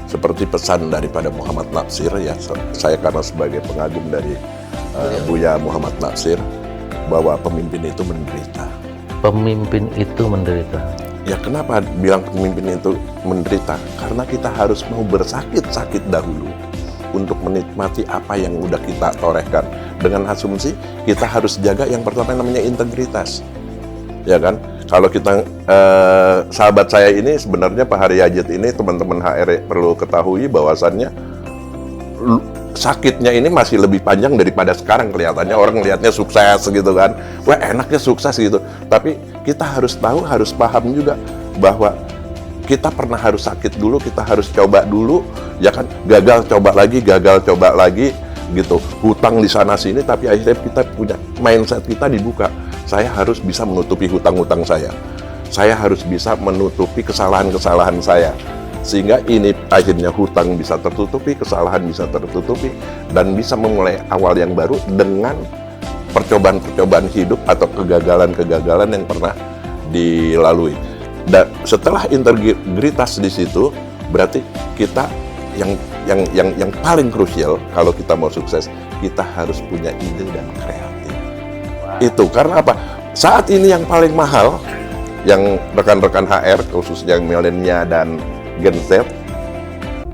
Seperti pesan daripada Muhammad Natsir, ya, saya karena sebagai pengagum dari Buya Muhammad Natsir, bahwa pemimpin itu menderita. Pemimpin itu menderita. Ya, kenapa bilang pemimpin itu menderita? Karena kita harus mau bersakit-sakit dahulu untuk menikmati apa yang udah kita torehkan. Dengan asumsi kita harus jaga yang pertama namanya integritas, ya kan? Kalau kita sahabat saya ini sebenarnya Pak Haryajid ini, teman-teman HR perlu ketahui bahwasannya sakitnya ini masih lebih panjang daripada sekarang. Kelihatannya orang lihatnya sukses gitu kan, wah enaknya sukses gitu. Tapi kita harus tahu, harus paham juga bahwa kita pernah harus sakit dulu, kita harus coba dulu, ya kan? Gagal coba lagi gitu. Hutang di sana sini, tapi akhirnya kita punya mindset, kita dibuka. Saya harus bisa menutupi hutang-hutang saya. Saya harus bisa menutupi kesalahan-kesalahan saya. Sehingga ini akhirnya hutang bisa tertutupi, kesalahan bisa tertutupi, dan bisa memulai awal yang baru dengan percobaan-percobaan hidup atau kegagalan-kegagalan yang pernah dilalui. Dan setelah integritas di situ, berarti kita yang paling krusial kalau kita mau sukses, kita harus punya ide dan kreatif. Itu karena apa? Saat ini yang paling mahal, yang rekan-rekan HR khususnya yang milenial dan Gen Z,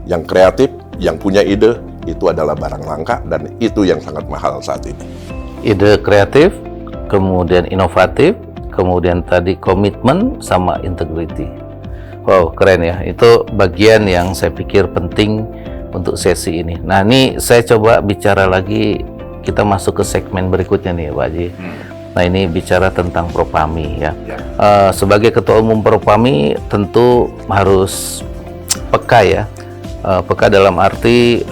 yang kreatif, yang punya ide, itu adalah barang langka, dan itu yang sangat mahal saat ini. Ide kreatif, kemudian inovatif, kemudian tadi komitmen sama integrity. Wow, keren ya. Itu bagian yang saya pikir penting untuk sesi ini. Nah, ini saya coba bicara lagi, kita masuk ke segmen berikutnya nih, Pak Haji. Nah, ini bicara tentang Propami ya. Sebagai ketua umum Propami tentu harus peka ya. Peka dalam arti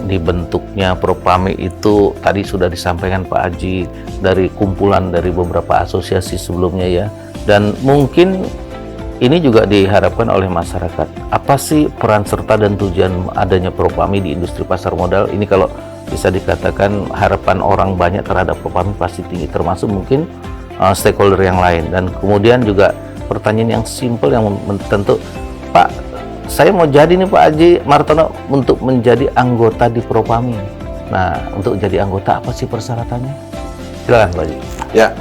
dibentuknya Propami itu tadi sudah disampaikan Pak Haji dari kumpulan dari beberapa asosiasi sebelumnya ya. Dan mungkin ini juga diharapkan oleh masyarakat. Apa sih peran serta dan tujuan adanya Propami di industri pasar modal? Ini kalau bisa dikatakan harapan orang banyak terhadap Propami pasti tinggi, termasuk mungkin stakeholder yang lain. Dan kemudian juga pertanyaan yang simpel yang tentu, Pak, saya mau jadi nih Pak Haji Martono untuk menjadi anggota di Propami. Nah, untuk jadi anggota apa sih persyaratannya? Silakan Pak Haji. Ya,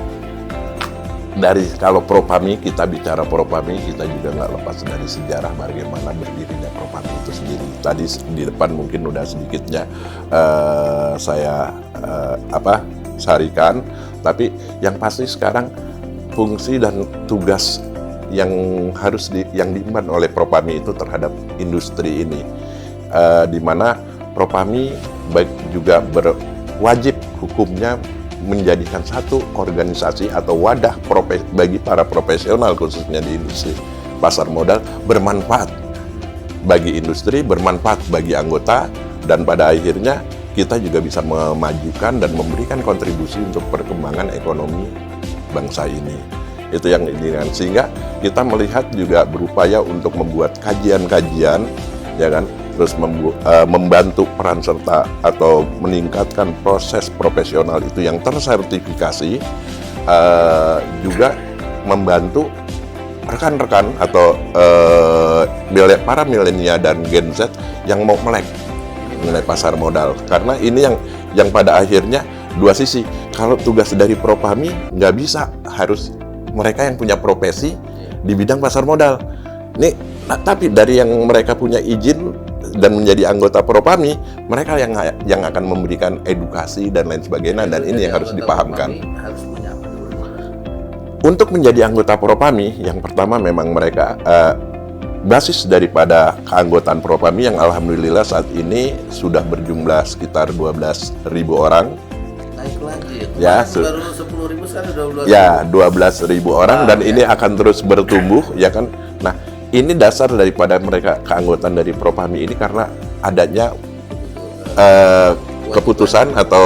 dari kalau Propami, kita bicara Propami, kita juga nggak lepas dari sejarah bagaimana berdirinya Propami itu sendiri. Tadi di depan mungkin udah sedikitnya saya sarikan, tapi yang pasti sekarang fungsi dan tugas yang yang diemban oleh Propami itu terhadap industri ini, di mana Propami baik juga berwajib hukumnya menjadikan satu organisasi atau wadah bagi para profesional khususnya di industri pasar modal, bermanfaat bagi industri, bermanfaat bagi anggota, dan pada akhirnya kita juga bisa memajukan dan memberikan kontribusi untuk perkembangan ekonomi bangsa ini. Itu yang diinginkan, sehingga kita melihat juga berupaya untuk membuat kajian-kajian, ya kan, terus membantu peran serta atau meningkatkan proses profesional itu yang tersertifikasi, juga membantu rekan-rekan atau para milenial dan Gen Z yang mau melek mengenai pasar modal. Karena ini yang pada akhirnya dua sisi. Kalau tugas dari Propami nggak bisa, harus mereka yang punya profesi di bidang pasar modal. Nih, tapi dari yang mereka punya izin dan menjadi anggota Propami, mereka yang akan memberikan edukasi dan lain sebagainya, dan ini yang harus dipahamkan. Untuk menjadi anggota Propami, yang pertama memang mereka basis daripada keanggotaan Propami yang alhamdulillah saat ini sudah berjumlah sekitar 12.000 orang. Naik lagi ya, baru 10.000 sekarang udah 12.000. Ya, 12.000 orang, dan ini akan terus bertumbuh, ya kan. Nah, ini dasar daripada mereka keanggotaan dari Propami ini karena adanya keputusan atau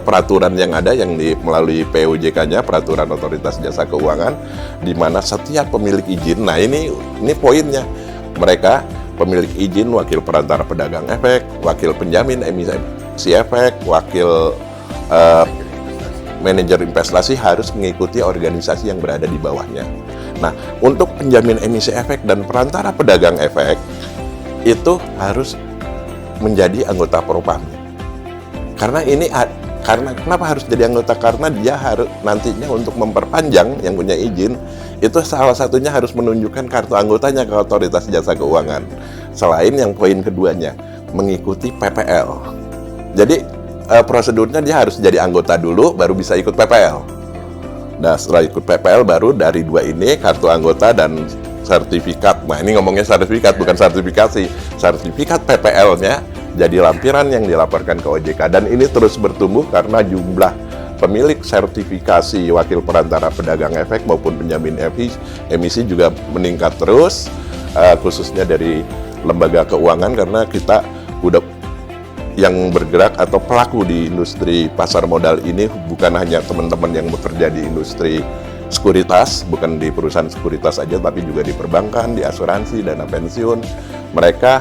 peraturan yang ada yang melalui POJK-nya, Peraturan Otoritas Jasa Keuangan, di mana setiap pemilik izin, nah ini poinnya, mereka pemilik izin, wakil perantara pedagang efek, wakil penjamin emisi efek, wakil manajer investasi harus mengikuti organisasi yang berada di bawahnya. Nah, untuk penjamin emisi efek dan perantara pedagang efek itu harus menjadi anggota Propami. Karena kenapa harus jadi anggota? Karena dia harus nantinya untuk memperpanjang yang punya izin, itu salah satunya harus menunjukkan kartu anggotanya ke Otoritas Jasa Keuangan. Selain yang poin keduanya, mengikuti PPL. Jadi prosedurnya dia harus jadi anggota dulu, baru bisa ikut PPL. Nah, setelah ikut PPL, baru dari dua ini, kartu anggota dan sertifikat. Nah, ini ngomongnya sertifikat, bukan sertifikasi. Sertifikat PPL-nya jadi lampiran yang dilaporkan ke OJK. Dan ini terus bertumbuh karena jumlah pemilik sertifikasi wakil perantara pedagang efek maupun penjamin emisi juga meningkat terus, khususnya dari lembaga keuangan, karena kita udah yang bergerak atau pelaku di industri pasar modal ini bukan hanya teman-teman yang bekerja di industri sekuritas, bukan di perusahaan sekuritas saja, tapi juga di perbankan, di asuransi, dana pensiun. Mereka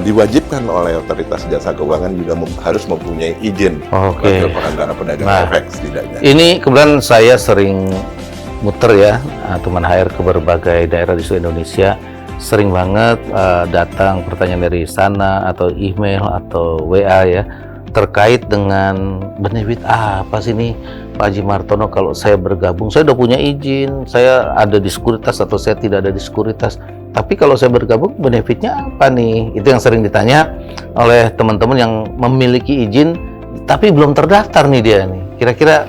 diwajibkan oleh Otoritas Jasa Keuangan juga harus mempunyai izin wakil perantara pedagang efek setidaknya. Ini kebetulan saya sering muter ya, teman HR ke berbagai daerah di seluruh Indonesia. Sering banget datang pertanyaan dari sana atau email atau WA ya, terkait dengan benefit apa sih nih Pak Haji Martono, kalau saya bergabung, saya udah punya izin, saya ada di sekuritas atau saya tidak ada di sekuritas, tapi kalau saya bergabung benefitnya apa nih? Itu yang sering ditanya oleh teman-teman yang memiliki izin tapi belum terdaftar nih dia nih. Kira-kira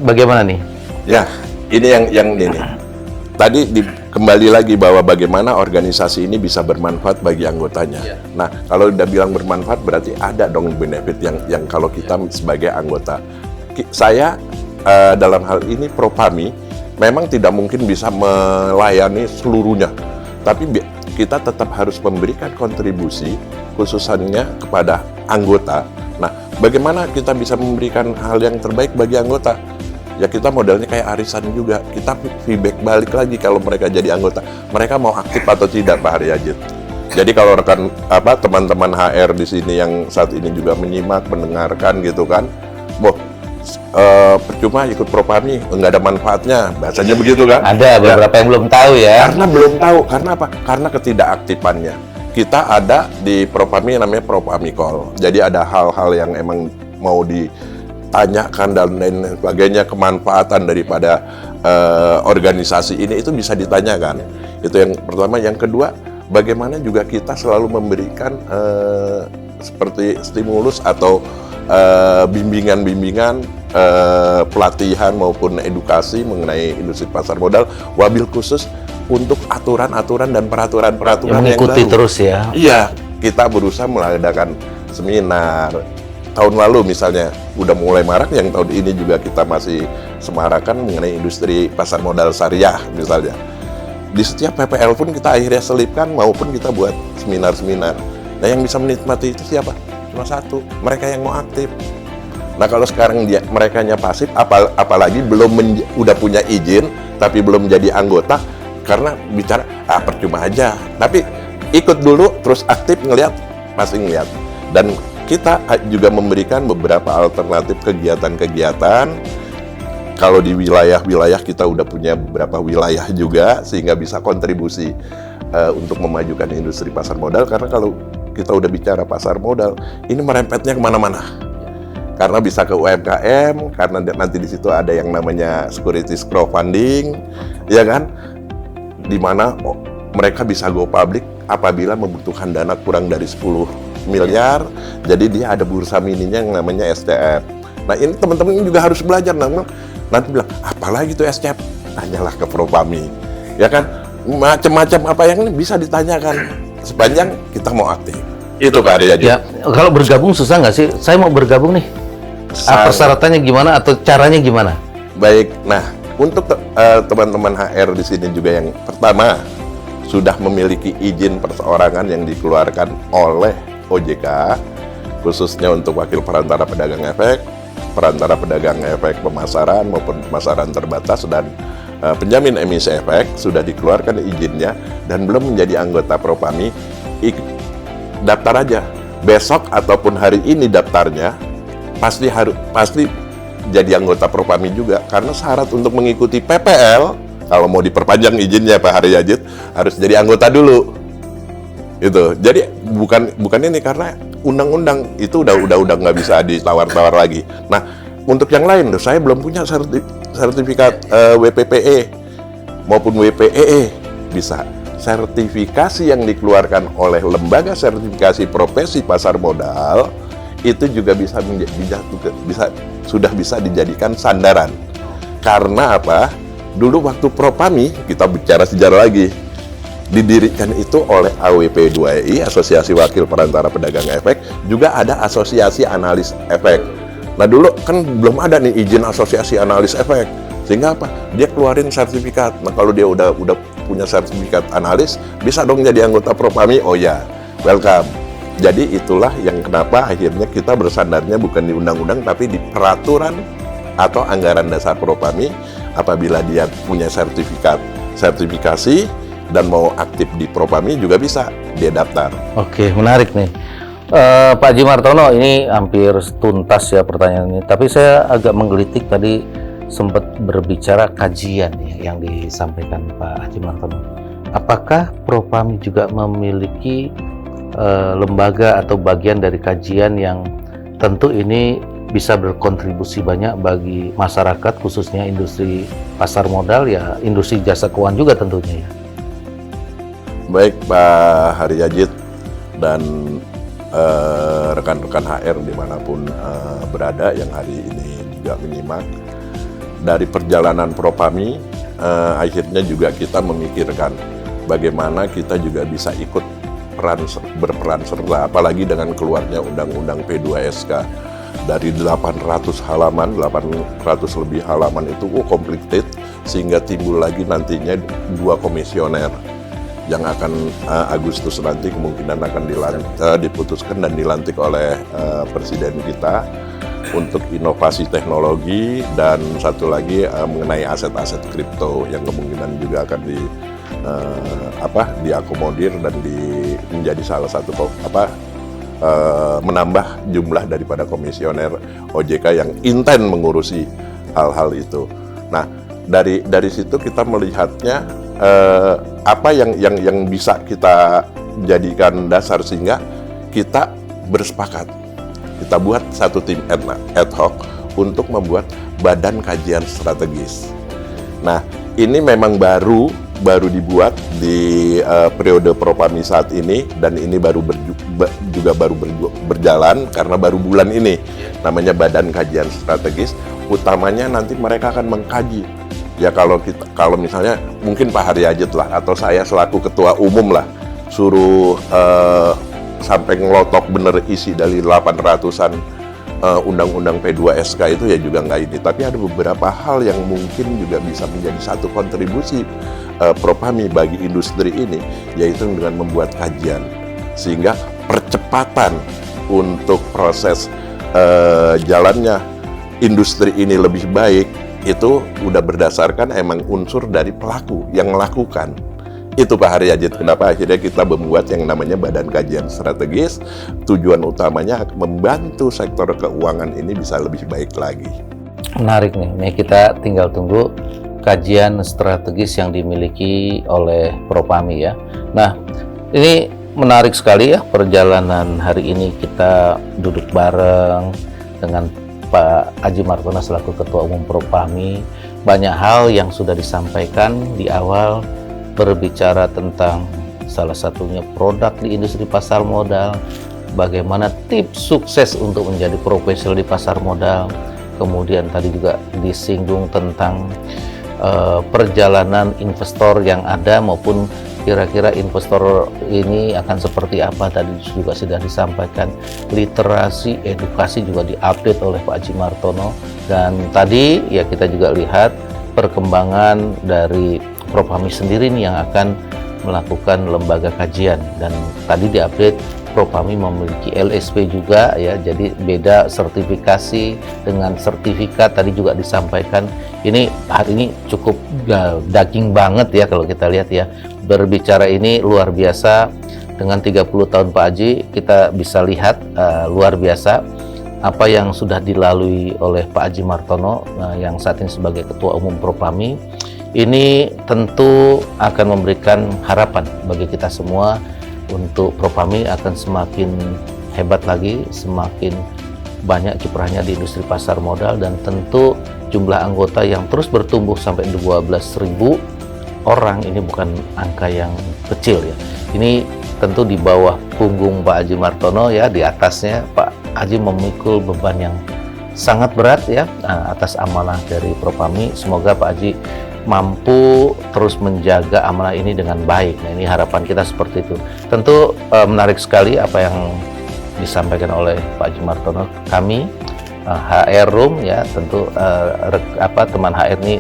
bagaimana nih? Ya, ini yang ini. Tadi kembali lagi bahwa bagaimana organisasi ini bisa bermanfaat bagi anggotanya. Ya. Nah, kalau udah bilang bermanfaat berarti ada dong benefit yang kalau kita sebagai anggota. Saya dalam hal ini Propami memang tidak mungkin bisa melayani seluruhnya, tapi kita tetap harus memberikan kontribusi khususnya kepada anggota. Nah, bagaimana kita bisa memberikan hal yang terbaik bagi anggota? Ya kita modelnya kayak arisan juga, kita feedback balik lagi kalau mereka jadi anggota, mereka mau aktif atau tidak, Pak Haryadin. Jadi kalau rekan teman-teman HR di sini yang saat ini juga menyimak, mendengarkan gitu kan, percuma ikut Propami, nggak ada manfaatnya, bahasanya begitu kan? Ada beberapa yang belum tahu ya. Karena belum tahu, karena apa? Karena ketidakaktifannya. Kita ada di Propami namanya Propami Call. Jadi ada hal-hal yang emang mau ditanyakan dan lain sebagainya, kemanfaatan daripada organisasi ini itu bisa ditanyakan. Itu yang pertama. Yang kedua, bagaimana juga kita selalu memberikan seperti stimulus atau bimbingan-bimbingan, pelatihan maupun edukasi mengenai industri pasar modal, wabil khusus untuk aturan-aturan dan peraturan-peraturan yang mengikuti baru. Terus ya. Iya, kita berusaha mengadakan seminar. Tahun lalu misalnya udah mulai marak, yang tahun ini juga kita masih semarakan mengenai industri pasar modal syariah misalnya. Di setiap PPL pun kita akhirnya selipkan maupun kita buat seminar-seminar. Nah, yang bisa menikmati itu siapa? Cuma satu, mereka yang mau aktif. Nah, kalau sekarang merekanya pasif, apalagi udah punya izin tapi belum jadi anggota, karena bicara percuma aja. Tapi ikut dulu terus aktif, masih ngeliat. Dan kita juga memberikan beberapa alternatif kegiatan-kegiatan. Kalau di wilayah-wilayah kita udah punya beberapa wilayah juga, sehingga bisa kontribusi untuk memajukan industri pasar modal. Karena kalau kita udah bicara pasar modal, ini merempetnya kemana-mana. Karena bisa ke UMKM, karena nanti di situ ada yang namanya securities crowdfunding, ya kan? Di mana mereka bisa go public apabila membutuhkan dana kurang dari 10 miliar, jadi dia ada bursa mininya yang namanya STF. Nah, ini teman-teman juga harus belajar. Nanti bilang, apalagi itu STF? Tanyalah ke Propami, ya kan? Macam-macam apa yang ini bisa ditanyakan sepanjang kita mau aktif. Itu Pak Haryadin. Ya, kalau bergabung susah nggak sih? Saya mau bergabung nih. Persyaratannya gimana atau caranya gimana? Baik, nah untuk teman-teman HR di sini juga yang pertama sudah memiliki izin perseorangan yang dikeluarkan oleh OJK. khususnya untuk wakil perantara pedagang efek pemasaran maupun pemasaran terbatas dan penjamin emisi efek sudah dikeluarkan izinnya dan belum menjadi anggota Propami, daftar aja. Besok ataupun hari ini daftarnya pasti jadi anggota Propami juga, karena syarat untuk mengikuti PPL kalau mau diperpanjang izinnya Pak Haryadit harus jadi anggota dulu. Itu. Jadi bukan ini, karena undang-undang itu udah nggak bisa ditawar-tawar lagi. Nah, untuk yang lain loh, saya belum punya sertifikat WPPE maupun WPEE. Bisa. Sertifikasi yang dikeluarkan oleh lembaga sertifikasi profesi pasar modal itu juga sudah bisa dijadikan sandaran. Karena apa? Dulu waktu Propami, kita bicara sejarah lagi, didirikan itu oleh AWP2EI, Asosiasi Wakil Perantara Pedagang Efek, juga ada Asosiasi Analis Efek. Nah dulu kan belum ada nih izin Asosiasi Analis Efek, sehingga apa? Dia keluarin sertifikat. Nah kalau dia udah punya sertifikat analis, bisa dong jadi anggota Propami. Oh ya, welcome. Jadi itulah yang kenapa akhirnya kita bersandarnya bukan di undang-undang tapi di peraturan atau anggaran dasar Propami. Apabila dia punya sertifikasi dan mau aktif di Propami juga bisa dia daftar. Oke, menarik nih. Pak Haji Martono, ini hampir tuntas ya pertanyaan ini. Tapi saya agak menggelitik tadi sempat berbicara kajian ya, yang disampaikan Pak Haji Martono. Apakah Propami juga memiliki lembaga atau bagian dari kajian yang tentu ini bisa berkontribusi banyak bagi masyarakat, khususnya industri pasar modal ya, industri jasa keuangan juga tentunya ya? Baik Pak Haryadit dan rekan-rekan HR dimanapun berada yang hari ini juga menyimak, dari perjalanan Propami akhirnya juga kita memikirkan bagaimana kita juga bisa ikut berperan serta, apalagi dengan keluarnya Undang-Undang P2SK dari 800 lebih halaman itu complicated, sehingga timbul lagi nantinya 2 komisioner yang akan Agustus nanti kemungkinan akan diputuskan dan dilantik oleh Presiden kita untuk inovasi teknologi, dan satu lagi mengenai aset-aset kripto yang kemungkinan juga akan diakomodir dan menjadi salah satu menambah jumlah daripada komisioner OJK yang intent mengurusi hal-hal itu. Nah, dari situ kita melihatnya apa yang bisa kita jadikan dasar sehingga kita bersepakat. Kita buat satu tim ad hoc untuk membuat badan kajian strategis. Nah, ini memang baru dibuat di periode Propami saat ini, dan ini baru berjalan karena baru bulan ini. Namanya Badan Kajian Strategis. Utamanya nanti mereka akan mengkaji. Ya kalau misalnya mungkin Pak Haryadit lah atau saya selaku ketua umum lah suruh sampai ngelotok bener isi dari 800-an undang-undang P2SK itu ya juga nggak ini. Tapi ada beberapa hal yang mungkin juga bisa menjadi satu kontribusi Propami bagi industri ini, yaitu dengan membuat kajian, sehingga percepatan untuk proses jalannya industri ini lebih baik itu udah berdasarkan emang unsur dari pelaku yang melakukan. Itu Pak Haryadit, kenapa akhirnya kita membuat yang namanya Badan Kajian Strategis. Tujuan utamanya membantu sektor keuangan ini bisa lebih baik lagi. Menarik nih, kita tinggal tunggu kajian strategis yang dimiliki oleh Propami ya. Nah, ini menarik sekali ya perjalanan hari ini, kita duduk bareng dengan Pak Haji Martono selaku Ketua Umum Propami. Banyak hal yang sudah disampaikan di awal, berbicara tentang salah satunya produk di industri pasar modal, bagaimana tips sukses untuk menjadi profesional di pasar modal. Kemudian tadi juga disinggung tentang perjalanan investor yang ada, maupun kira-kira investor ini akan seperti apa, tadi juga sudah disampaikan. Literasi, edukasi juga diupdate oleh Pak Haji Martono. Dan tadi ya kita juga lihat perkembangan dari Propami sendiri nih yang akan melakukan lembaga kajian, dan tadi diupdate Propami memiliki LSP juga ya, jadi beda sertifikasi dengan sertifikat. Tadi juga disampaikan, ini hari ini cukup daging banget ya kalau kita lihat ya. Berbicara ini luar biasa, dengan 30 tahun Pak Haji kita bisa lihat luar biasa apa yang sudah dilalui oleh Pak Haji Martono yang saat ini sebagai Ketua Umum Propami. Ini tentu akan memberikan harapan bagi kita semua untuk Propami akan semakin hebat lagi, semakin banyak kiprahnya di industri pasar modal, dan tentu jumlah anggota yang terus bertumbuh sampai 12.000 orang ini bukan angka yang kecil ya. Ini tentu di bawah punggung Pak Haji Martono ya, di atasnya Pak Haji memikul beban yang sangat berat ya atas amanah dari Propami. Semoga Pak Haji mampu terus menjaga amanah ini dengan baik. Nah, ini harapan kita seperti itu. Tentu menarik sekali apa yang disampaikan oleh Pak Haji Martono. Kami HR Room ya, tentu teman HR ini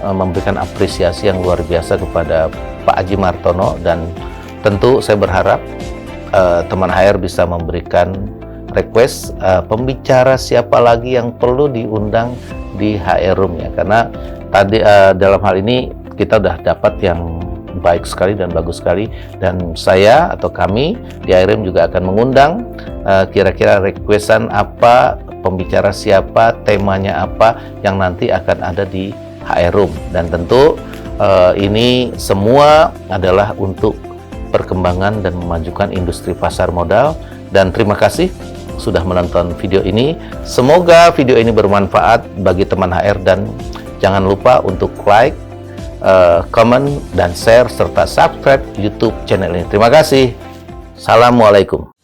memberikan apresiasi yang luar biasa kepada Pak Haji Martono, dan tentu saya berharap teman HR bisa memberikan request pembicara siapa lagi yang perlu diundang di HR Room ya, karena tadi dalam hal ini kita udah dapat yang baik sekali dan bagus sekali, dan saya atau kami di HR Room juga akan mengundang kira-kira requestan apa, pembicara siapa, temanya apa yang nanti akan ada di HR Room. Dan tentu ini semua adalah untuk perkembangan dan memajukan industri pasar modal. Dan terima kasih sudah menonton video ini. Semoga video ini bermanfaat bagi teman HR, dan jangan lupa untuk like, comment, dan share serta subscribe YouTube channel ini. Terima kasih. Assalamualaikum.